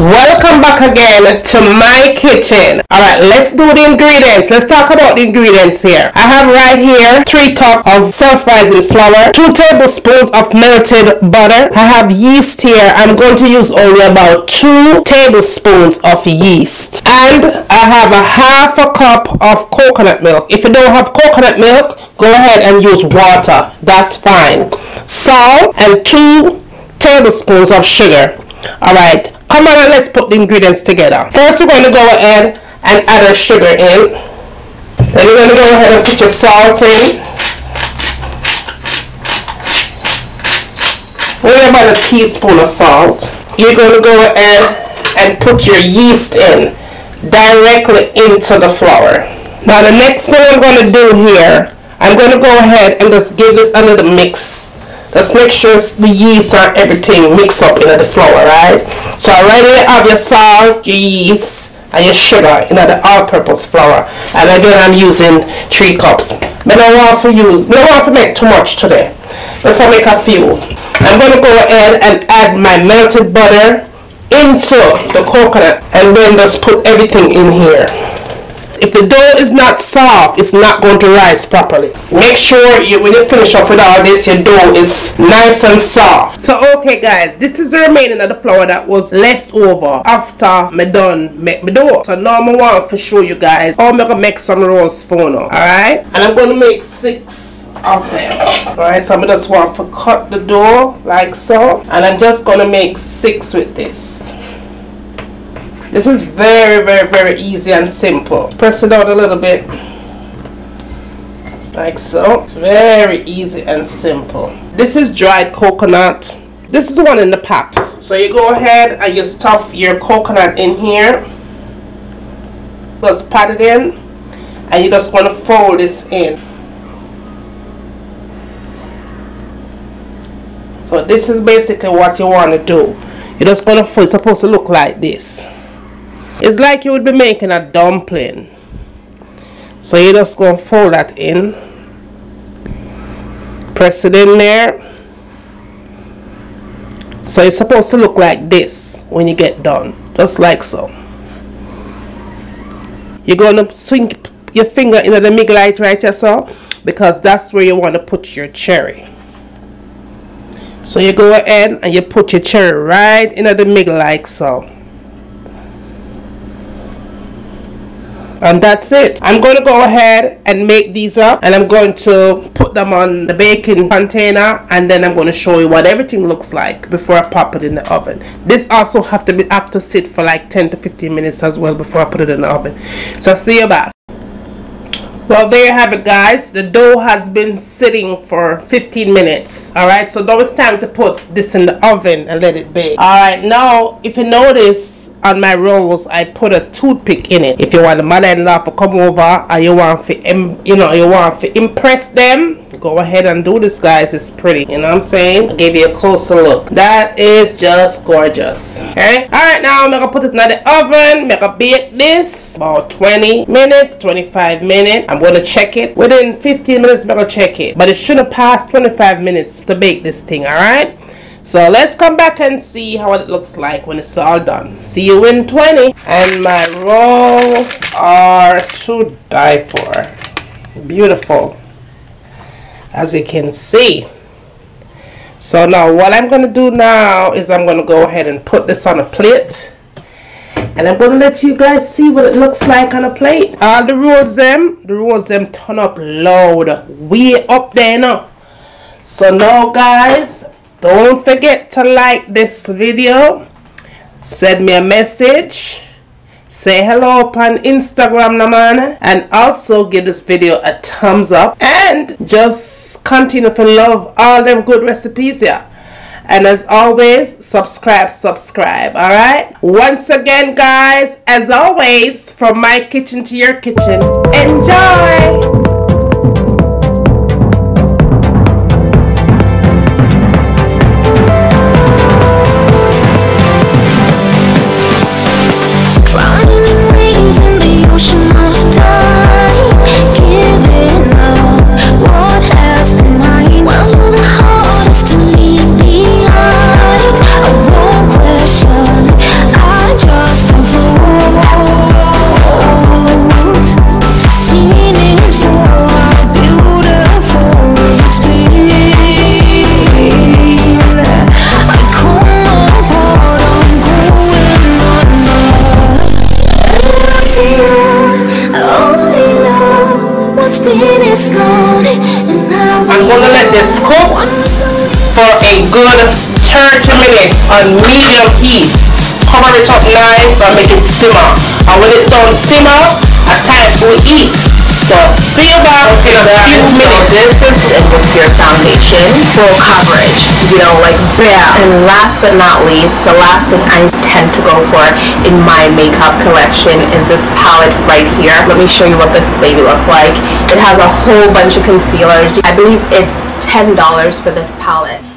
Welcome back again to my kitchen. Alright, let's do the ingredients. Let's talk about the ingredients here. I have right here 3 cups of self-rising flour, 2 tablespoons of melted butter. I have yeast here. I'm going to use only about 2 tablespoons of yeast. And I have a half a cup of coconut milk. If you don't have coconut milk, go ahead and use water. That's fine. Salt and 2 tablespoons of sugar. Alright. Come on and let's put the ingredients together. First we're going to go ahead and add our sugar in. Then you're going to go ahead and put your salt in. Only about a teaspoon of salt. You're going to go ahead and put your yeast in directly into the flour. Now the next thing I'm going to do here, I'm going to go ahead and just give this a little mix. Just make sure the yeast and everything mix up in the flour, right? So already you have your salt, your yeast, and your sugar in the all-purpose flour. And again, I'm using 3 cups. I don't want to make too much today. Let's make a few. I'm going to go ahead and add my melted butter into the coconut and then just put everything in here. If the dough is not soft, it's not going to rise properly. Make sure when you finish up with all this, your dough is nice and soft. So okay guys, this is the remaining of the flour that was left over after me done make my dough. So now I want to show you guys how I'm going to make some rolls for now. Alright? And I'm going to make 6 of them. Alright, so I just want to cut the dough like so. And I'm just going to make 6 with this. This is very easy and simple. Press it out a little bit. Like so. It's very easy and simple. This is dried coconut. This is the one in the pack. So you go ahead and you stuff your coconut in here. Just pat it in. And you're just going to fold this in. So this is basically what you want to do. You're just going to fold. It's supposed to look like this. It's like you would be making a dumpling. So you just go and fold that in. Press it in there. So it's supposed to look like this when you get done. Just like so. You're going to swing your finger into the middle light right here, so, because that's where you want to put your cherry. So you go ahead and you put your cherry right into the middle like so. And that's it. I'm going to go ahead and make these up, and I'm going to put them on the baking container, and then I'm going to show you what everything looks like before I pop it in the oven. This also have to sit for like 10 to 15 minutes as well before I put it in the oven. So see you back. Well, there you have it guys. The dough has been sitting for 15 minutes. Alright, so now it's time to put this in the oven and let it bake. Alright, now if you notice on my rolls, I put a toothpick in it. If you want the mother-in-law to come over and you want to impress them, go ahead and do this guys. It's pretty, you know what I'm saying? I'll give you a closer look. That is just gorgeous. Okay, alright, now I'm gonna put it in the oven. I'm gonna bake this about 20 minutes, 25 minutes. I'm gonna check it within 15 minutes. I'm gonna check it, but it shouldn't pass 25 minutes to bake this thing. Alright, so let's come back and see how it looks like when it's all done. See you in 20. And my rolls are to die for. Beautiful, as you can see. So now what I'm going to do now is I'm going to go ahead and put this on a plate. And I'm going to let you guys see what it looks like on a plate. The rolls them turn up loud. Way up there now. So now guys, don't forget to like this video, send me a message, say hello upon Instagram, man, and also give this video a thumbs up, and just continue to love all them good recipes here. And as always, subscribe. Alright, once again guys, as always, from my kitchen to your kitchen, enjoy. I'm gonna let this cook for a good 30 minutes on medium heat. Cover it up nice and make it simmer. And when it's done simmer, it's time to eat. So see you back in a few minutes. This is your foundation, full coverage, you know, like bam. And last but not least, the last thing I tend to go for in my makeup collection is this palette right here. Let me show you what this baby looks like. It has a whole bunch of concealers. I believe it's $10 for this palette.